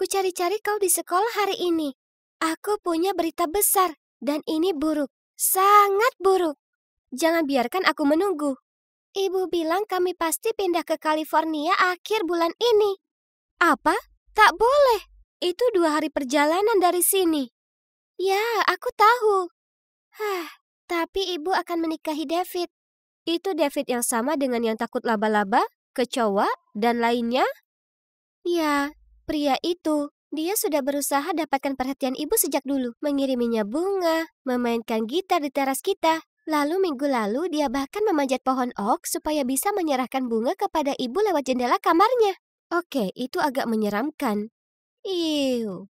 Ku cari-cari kau di sekolah hari ini. Aku punya berita besar, dan ini buruk. Sangat buruk. Jangan biarkan aku menunggu. Ibu bilang kami pasti pindah ke California akhir bulan ini. Apa? Tak boleh. Itu 2 hari perjalanan dari sini. Ya, aku tahu. Tapi ibu akan menikahi David. Itu David yang sama dengan yang takut laba-laba, kecoa, dan lainnya? Ya, pria itu. Dia sudah berusaha dapatkan perhatian ibu sejak dulu. Mengiriminya bunga, memainkan gitar di teras kita. Lalu minggu lalu dia bahkan memanjat pohon oak supaya bisa menyerahkan bunga kepada ibu lewat jendela kamarnya. Oke, itu agak menyeramkan. Iu,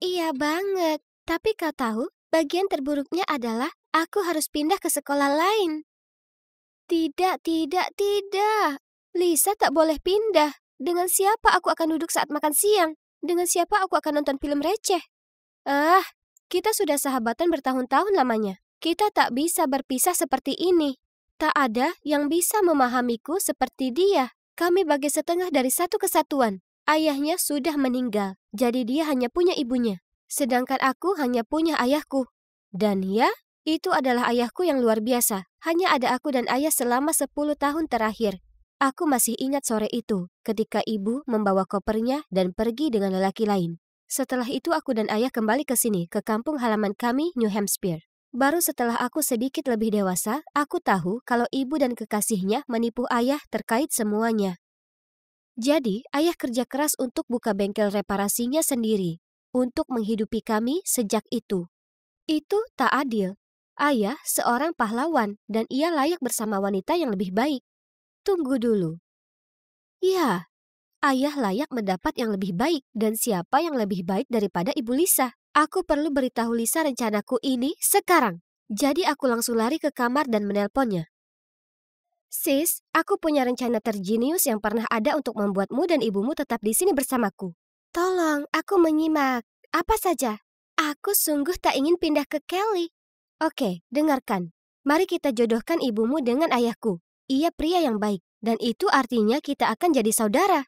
iya banget. Tapi kau tahu, bagian terburuknya adalah aku harus pindah ke sekolah lain. Tidak. Lisa tak boleh pindah. Dengan siapa aku akan duduk saat makan siang? Dengan siapa aku akan nonton film receh? Kita sudah sahabatan bertahun-tahun lamanya. Kita tak bisa berpisah seperti ini. Tak ada yang bisa memahamiku seperti dia. Kami bagai setengah dari satu kesatuan. Ayahnya sudah meninggal, jadi dia hanya punya ibunya. Sedangkan aku hanya punya ayahku. Dan ya, itu adalah ayahku yang luar biasa. Hanya ada aku dan ayah selama 10 tahun terakhir. Aku masih ingat sore itu, ketika ibu membawa kopernya dan pergi dengan lelaki lain. Setelah itu aku dan ayah kembali ke sini, ke kampung halaman kami, New Hampshire. Baru setelah aku sedikit lebih dewasa, aku tahu kalau ibu dan kekasihnya menipu ayah terkait semuanya. Jadi, ayah kerja keras untuk buka bengkel reparasinya sendiri, untuk menghidupi kami sejak itu. Itu tak adil. Ayah seorang pahlawan dan ia layak bersama wanita yang lebih baik. Tunggu dulu. Ya, ayah layak mendapat yang lebih baik dan siapa yang lebih baik daripada Ibu Lisa? Aku perlu beritahu Lisa rencanaku ini sekarang. Jadi aku langsung lari ke kamar dan menelponnya. Sis, aku punya rencana terjenius yang pernah ada untuk membuatmu dan ibumu tetap di sini bersamaku. Tolong, aku menyimak. Apa saja? Aku sungguh tak ingin pindah ke Kelly. Oke, dengarkan. Mari kita jodohkan ibumu dengan ayahku. Ia pria yang baik, dan itu artinya kita akan jadi saudara.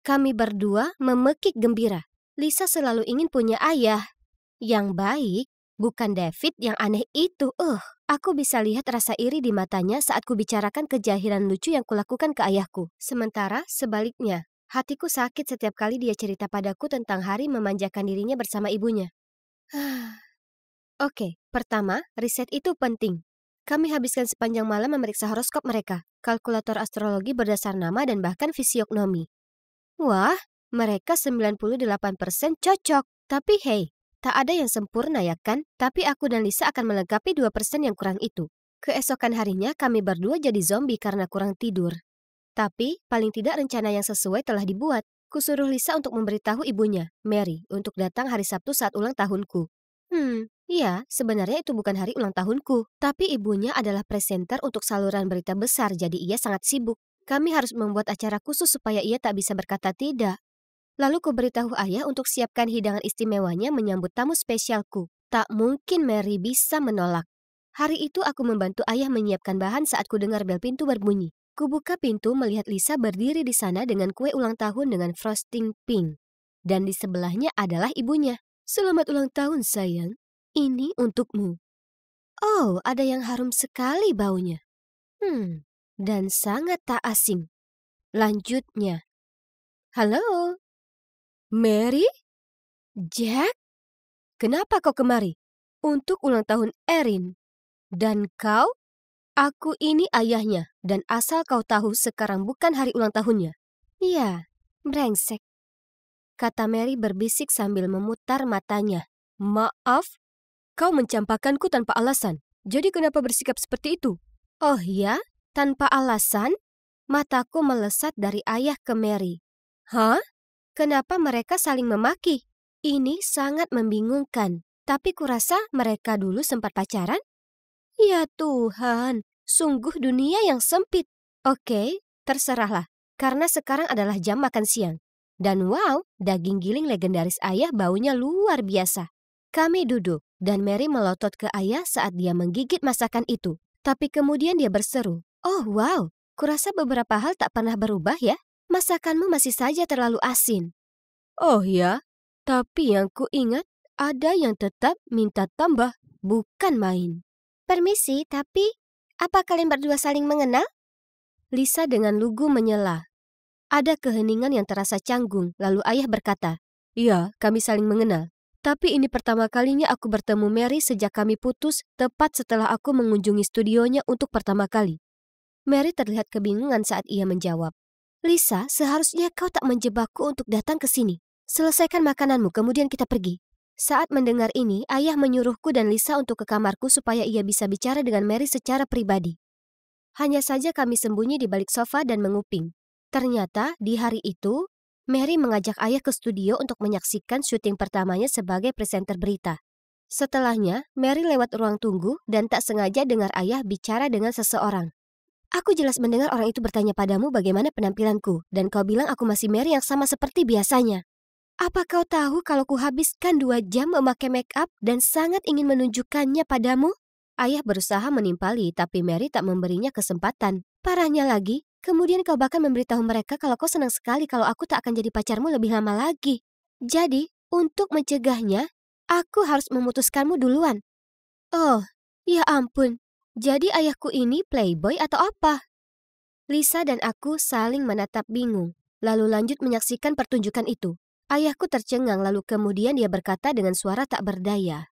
Kami berdua memekik gembira. Lisa selalu ingin punya ayah yang baik, bukan David yang aneh itu. Aku bisa lihat rasa iri di matanya saat ku bicarakan kejahilan lucu yang kulakukan ke ayahku. Sementara sebaliknya, hatiku sakit setiap kali dia cerita padaku tentang hari memanjakan dirinya bersama ibunya. Oke, pertama, riset itu penting. Kami habiskan sepanjang malam memeriksa horoskop mereka, kalkulator astrologi berdasar nama dan bahkan fisiognomi. Wah, mereka 98% cocok. Tapi hey, tak ada yang sempurna ya kan? Tapi aku dan Lisa akan melengkapi 2% yang kurang itu. Keesokan harinya kami berdua jadi zombie karena kurang tidur. Tapi paling tidak rencana yang sesuai telah dibuat. Kusuruh Lisa untuk memberitahu ibunya, Mary, untuk datang hari Sabtu saat ulang tahunku. Iya, sebenarnya itu bukan hari ulang tahunku. Tapi ibunya adalah presenter untuk saluran berita besar, jadi ia sangat sibuk. Kami harus membuat acara khusus supaya ia tak bisa berkata tidak. Lalu ku beritahu ayah untuk siapkan hidangan istimewanya menyambut tamu spesialku. Tak mungkin Mary bisa menolak. Hari itu aku membantu ayah menyiapkan bahan saat ku dengar bel pintu berbunyi. Ku buka pintu melihat Lisa berdiri di sana dengan kue ulang tahun dengan frosting pink. Dan di sebelahnya adalah ibunya. Selamat ulang tahun sayang. Ini untukmu. Oh, ada yang harum sekali baunya. Dan sangat tak asing. Lanjutnya. Halo? Mary? Jack? Kenapa kau kemari? Untuk ulang tahun Erin. Dan kau? Aku ini ayahnya, dan asal kau tahu sekarang bukan hari ulang tahunnya. Iya, brengsek. Kata Mary berbisik sambil memutar matanya. Maaf, kau mencampakkanku tanpa alasan. Jadi kenapa bersikap seperti itu? Oh ya? Tanpa alasan? Mataku melesat dari ayah ke Mary. Hah? Kenapa mereka saling memaki? Ini sangat membingungkan. Tapi kurasa mereka dulu sempat pacaran? Ya Tuhan, sungguh dunia yang sempit. Oke, terserahlah. Karena sekarang adalah jam makan siang. Dan wow, daging giling legendaris ayah baunya luar biasa. Kami duduk, dan Mary melotot ke ayah saat dia menggigit masakan itu. Tapi kemudian dia berseru, "Oh wow, kurasa beberapa hal tak pernah berubah ya? Masakanmu masih saja terlalu asin." Oh ya? Tapi yang ku ingat, ada yang tetap minta tambah, bukan main. Permisi, tapi apa kalian berdua saling mengenal? Lisa dengan lugu menyela. Ada keheningan yang terasa canggung, lalu ayah berkata, "Iya, kami saling mengenal. Tapi ini pertama kalinya aku bertemu Mary sejak kami putus, tepat setelah aku mengunjungi studionya untuk pertama kali." Mary terlihat kebingungan saat ia menjawab. "Lisa, seharusnya kau tak menjebakku untuk datang ke sini. Selesaikan makananmu, kemudian kita pergi." Saat mendengar ini, ayah menyuruhku dan Lisa untuk ke kamarku supaya ia bisa bicara dengan Mary secara pribadi. Hanya saja kami sembunyi di balik sofa dan menguping. Ternyata di hari itu, Mary mengajak ayah ke studio untuk menyaksikan syuting pertamanya sebagai presenter berita. Setelahnya, Mary lewat ruang tunggu dan tak sengaja dengar ayah bicara dengan seseorang. "Aku jelas mendengar orang itu bertanya padamu bagaimana penampilanku, dan kau bilang aku masih Mary yang sama seperti biasanya. Apa kau tahu kalau kuhabiskan 2 jam memakai make up dan sangat ingin menunjukkannya padamu?" Ayah berusaha menimpali, tapi Mary tak memberinya kesempatan. Parahnya lagi, kemudian kau bahkan memberitahu mereka kalau kau senang sekali kalau aku tak akan jadi pacarmu lebih lama lagi. Jadi, untuk mencegahnya, aku harus memutuskanmu duluan. Oh, ya ampun. Jadi ayahku ini playboy atau apa? Lisa dan aku saling menatap bingung, lalu lanjut menyaksikan pertunjukan itu. Ayahku tercengang lalu kemudian dia berkata dengan suara tak berdaya.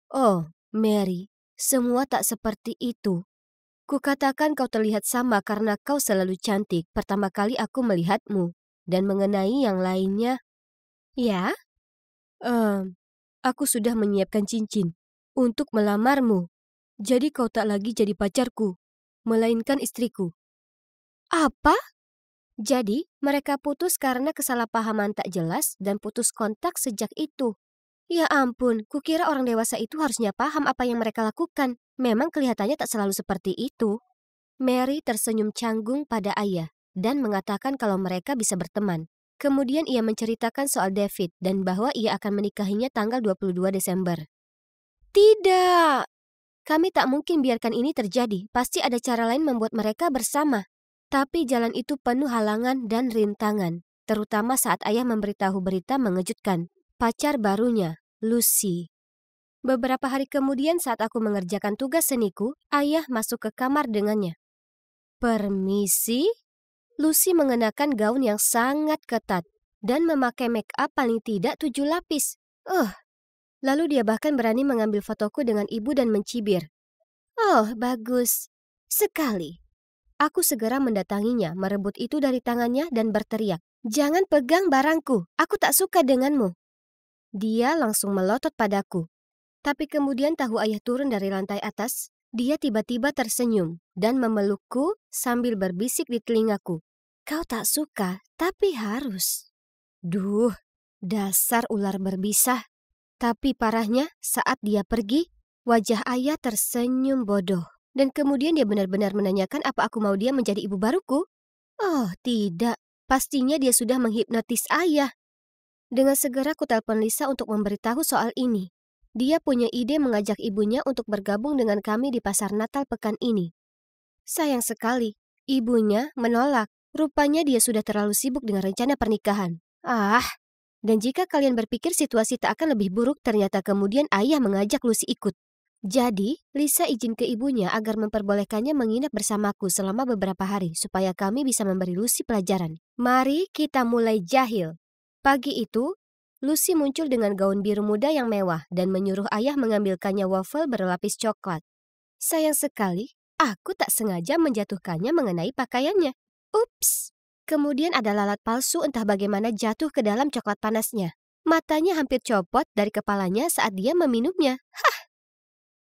"Oh, Mary, semua tak seperti itu. Kukatakan kau terlihat sama karena kau selalu cantik pertama kali aku melihatmu. Dan mengenai yang lainnya, ya, aku sudah menyiapkan cincin untuk melamarmu. Jadi kau tak lagi jadi pacarku, melainkan istriku." Apa? Jadi, mereka putus karena kesalahpahaman tak jelas dan putus kontak sejak itu. Ya ampun, kukira orang dewasa itu harusnya paham apa yang mereka lakukan. Memang kelihatannya tak selalu seperti itu. Mary tersenyum canggung pada ayah dan mengatakan kalau mereka bisa berteman. Kemudian ia menceritakan soal David dan bahwa ia akan menikahinya tanggal 22 Desember. Tidak! Kami tak mungkin biarkan ini terjadi. Pasti ada cara lain membuat mereka bersama. Tapi jalan itu penuh halangan dan rintangan. Terutama saat ayah memberitahu berita mengejutkan. Pacar barunya, Lucy. Beberapa hari kemudian saat aku mengerjakan tugas seniku, ayah masuk ke kamar dengannya. "Permisi?" Lucy mengenakan gaun yang sangat ketat dan memakai make up paling tidak 7 lapis. Lalu dia bahkan berani mengambil fotoku dengan ibu dan mencibir. "Oh, bagus sekali." Aku segera mendatanginya, merebut itu dari tangannya dan berteriak, "Jangan pegang barangku, aku tak suka denganmu." Dia langsung melotot padaku. Tapi kemudian tahu ayah turun dari lantai atas, dia tiba-tiba tersenyum dan memelukku sambil berbisik di telingaku. "Kau tak suka, tapi harus." Duh, dasar ular berbisa. Tapi parahnya, saat dia pergi, wajah ayah tersenyum bodoh. Dan kemudian dia benar-benar menanyakan apa aku mau dia menjadi ibu baruku. Oh, tidak. Pastinya dia sudah menghipnotis ayah. Dengan segera ku telepon Lisa untuk memberitahu soal ini. Dia punya ide mengajak ibunya untuk bergabung dengan kami di pasar Natal pekan ini. Sayang sekali, ibunya menolak. Rupanya dia sudah terlalu sibuk dengan rencana pernikahan. Dan jika kalian berpikir situasi tak akan lebih buruk, ternyata kemudian ayah mengajak Lucy ikut. Jadi, Lisa izin ke ibunya agar memperbolehkannya menginap bersamaku selama beberapa hari supaya kami bisa memberi Lucy pelajaran. Mari kita mulai jahil. Pagi itu, Lucy muncul dengan gaun biru muda yang mewah dan menyuruh ayah mengambilkannya waffle berlapis coklat. Sayang sekali, aku tak sengaja menjatuhkannya mengenai pakaiannya. Ups! Kemudian ada lalat palsu entah bagaimana jatuh ke dalam coklat panasnya. Matanya hampir copot dari kepalanya saat dia meminumnya.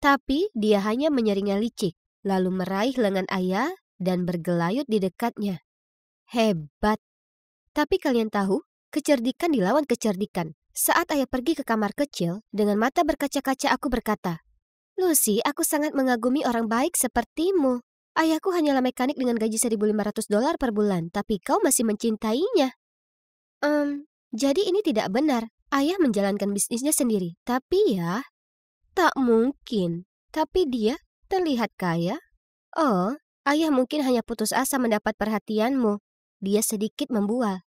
Tapi dia hanya menyeringnya licik, lalu meraih lengan ayah dan bergelayut di dekatnya. Hebat! Tapi kalian tahu, kecerdikan dilawan kecerdikan. Saat ayah pergi ke kamar kecil, dengan mata berkaca-kaca aku berkata, "Lucy, aku sangat mengagumi orang baik sepertimu. Ayahku hanyalah mekanik dengan gaji $1.500 per bulan, tapi kau masih mencintainya." Jadi ini tidak benar. Ayah menjalankan bisnisnya sendiri, tapi ya... Tak mungkin. Tapi dia terlihat kaya. Oh, ayah mungkin hanya putus asa mendapat perhatianmu. Dia sedikit membual.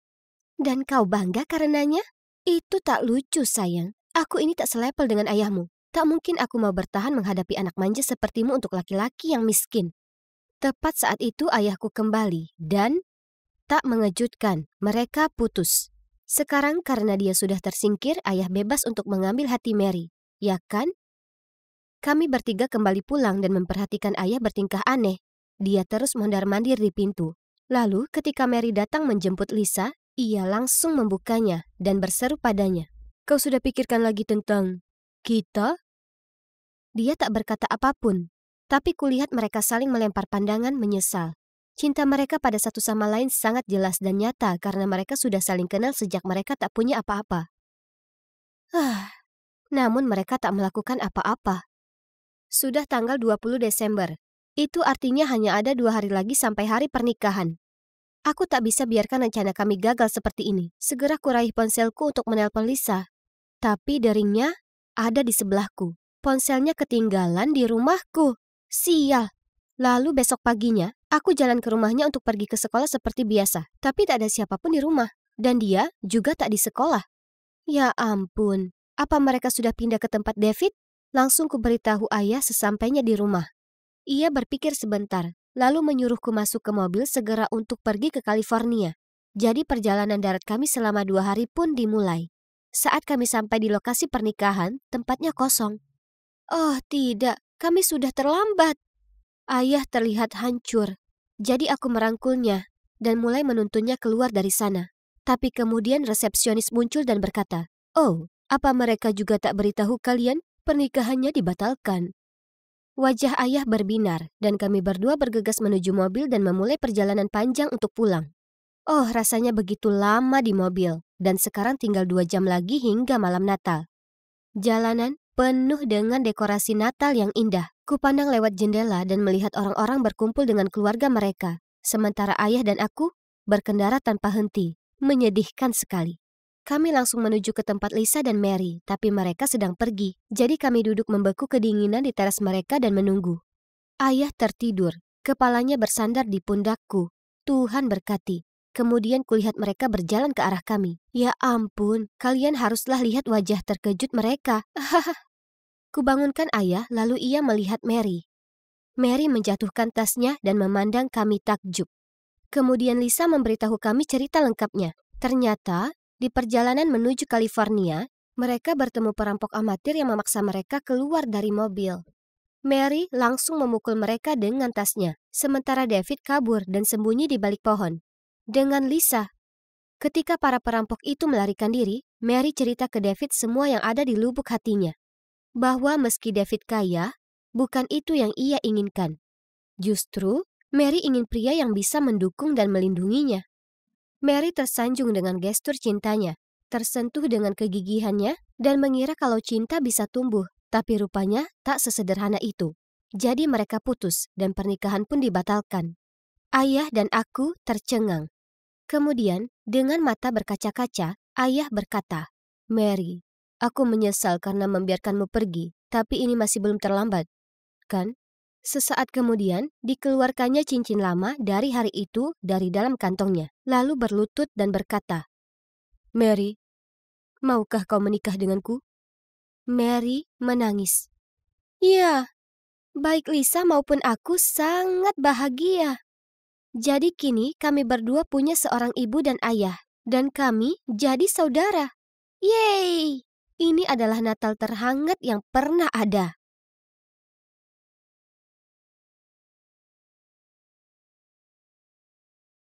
Dan kau bangga karenanya? Itu tak lucu, sayang. Aku ini tak selevel dengan ayahmu. Tak mungkin aku mau bertahan menghadapi anak manja sepertimu untuk laki-laki yang miskin. Tepat saat itu ayahku kembali dan tak mengejutkan, mereka putus. Sekarang karena dia sudah tersingkir, ayah bebas untuk mengambil hati Mary. Ya kan? Kami bertiga kembali pulang dan memperhatikan ayah bertingkah aneh. Dia terus mondar-mandir di pintu. Lalu ketika Mary datang menjemput Lisa, ia langsung membukanya dan berseru padanya. Kau sudah pikirkan lagi tentang kita? Dia tak berkata apapun, tapi kulihat mereka saling melempar pandangan menyesal. Cinta mereka pada satu sama lain sangat jelas dan nyata karena mereka sudah saling kenal sejak mereka tak punya apa-apa. Namun mereka tak melakukan apa-apa. Sudah tanggal 20 Desember. Itu artinya hanya ada 2 hari lagi sampai hari pernikahan. Aku tak bisa biarkan rencana kami gagal seperti ini. Segera kuraih ponselku untuk menelpon Lisa. Tapi deringnya ada di sebelahku. Ponselnya ketinggalan di rumahku. Sial. Lalu besok paginya, aku jalan ke rumahnya untuk pergi ke sekolah seperti biasa. Tapi tak ada siapapun di rumah. Dan dia juga tak di sekolah. Ya ampun. Apa mereka sudah pindah ke tempat David? Langsung kuberitahu ayah sesampainya di rumah. Ia berpikir sebentar. Lalu menyuruhku masuk ke mobil segera untuk pergi ke California. Jadi perjalanan darat kami selama 2 hari pun dimulai. Saat kami sampai di lokasi pernikahan, tempatnya kosong. Oh tidak, kami sudah terlambat. Ayah terlihat hancur. Jadi aku merangkulnya dan mulai menuntunnya keluar dari sana. Tapi kemudian resepsionis muncul dan berkata, "Oh, apa mereka juga tak beritahu kalian pernikahannya dibatalkan?" Wajah ayah berbinar, dan kami berdua bergegas menuju mobil dan memulai perjalanan panjang untuk pulang. Oh, rasanya begitu lama di mobil, dan sekarang tinggal 2 jam lagi hingga malam Natal. Jalanan penuh dengan dekorasi Natal yang indah. Kupandang lewat jendela dan melihat orang-orang berkumpul dengan keluarga mereka, sementara ayah dan aku berkendara tanpa henti. Menyedihkan sekali. Kami langsung menuju ke tempat Lisa dan Mary, tapi mereka sedang pergi. Jadi kami duduk membeku kedinginan di teras mereka dan menunggu. Ayah tertidur, kepalanya bersandar di pundakku. Tuhan berkati. Kemudian kulihat mereka berjalan ke arah kami. Ya ampun, kalian haruslah lihat wajah terkejut mereka. Kubangunkan ayah, lalu ia melihat Mary. Mary menjatuhkan tasnya dan memandang kami takjub. Kemudian Lisa memberitahu kami cerita lengkapnya. Ternyata, di perjalanan menuju California, mereka bertemu perampok amatir yang memaksa mereka keluar dari mobil. Mary langsung memukul mereka dengan tasnya, sementara David kabur dan sembunyi di balik pohon. Dengan Lisa. Ketika para perampok itu melarikan diri, Mary cerita ke David semua yang ada di lubuk hatinya. Bahwa meski David kaya, bukan itu yang ia inginkan. Justru, Mary ingin pria yang bisa mendukung dan melindunginya. Mary tersanjung dengan gestur cintanya, tersentuh dengan kegigihannya, dan mengira kalau cinta bisa tumbuh, tapi rupanya tak sesederhana itu. Jadi mereka putus, dan pernikahan pun dibatalkan. Ayah dan aku tercengang. Kemudian, dengan mata berkaca-kaca, ayah berkata, "Mary, aku menyesal karena membiarkanmu pergi, tapi ini masih belum terlambat, kan?" Sesaat kemudian, dikeluarkannya cincin lama dari hari itu dari dalam kantongnya, lalu berlutut dan berkata, "Mary, maukah kau menikah denganku?" Mary menangis. "Ya, baik Lisa maupun aku sangat bahagia. Jadi kini kami berdua punya seorang ibu dan ayah, dan kami jadi saudara. Yeay! Ini adalah Natal terhangat yang pernah ada."